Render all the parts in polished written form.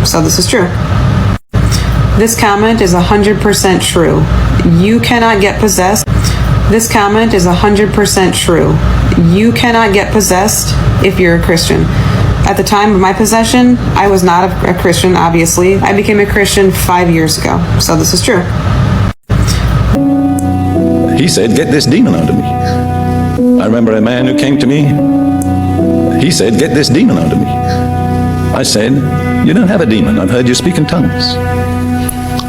so this is true. This comment is 100% true. You cannot get possessed. This comment is 100% true. You cannot get possessed if you're a Christian. At the time of my possession, I was not a Christian, obviously. I became a Christian 5 years ago, so this is true. He said, get this demon out of me. I remember a man who came to me. He said, get this demon out of me. I said, you don't have a demon. I've heard you speak in tongues.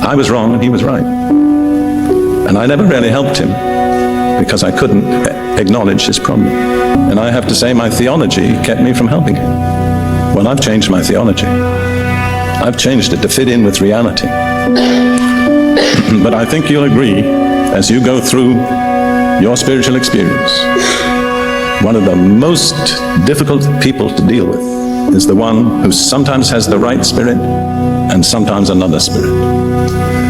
I was wrong and he was right. And I never really helped him because I couldn't acknowledge his problem. And I have to say my theology kept me from helping him. Well, I've changed my theology. I've changed it to fit in with reality. But I think you'll agree, as you go through your spiritual experience, one of the most difficult people to deal with is the one who sometimes has the right spirit and sometimes another spirit.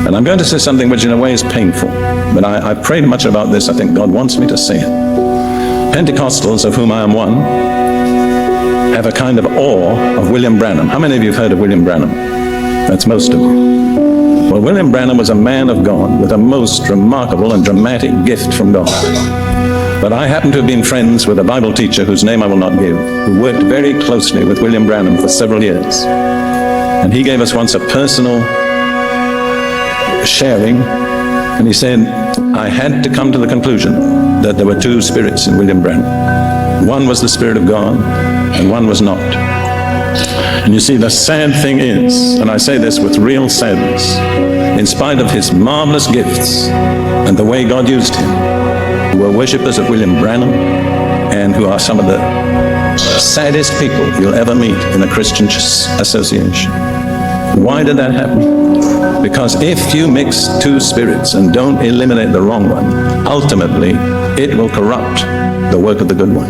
And I'm going to say something which in a way is painful, but I prayed much about this. I think God wants me to say it. Pentecostals, of whom I am one, have a kind of awe of William Branham. How many of you have heard of William Branham? That's most of you. Well, William Branham was a man of God with a most remarkable and dramatic gift from God. But I happen to have been friends with a Bible teacher whose name I will not give, who worked very closely with William Branham for several years. And he gave us once a personal sharing, and he said, I had to come to the conclusion that there were two spirits in William Branham. One was the Spirit of God, and one was not. And you see, the sad thing is, and I say this with real sadness, in spite of his marvelous gifts and the way God used him, who were worshippers of William Branham, and who are some of the saddest people you'll ever meet in a Christian association. Why did that happen? Because if you mix two spirits and don't eliminate the wrong one, ultimately it will corrupt the work of the good one.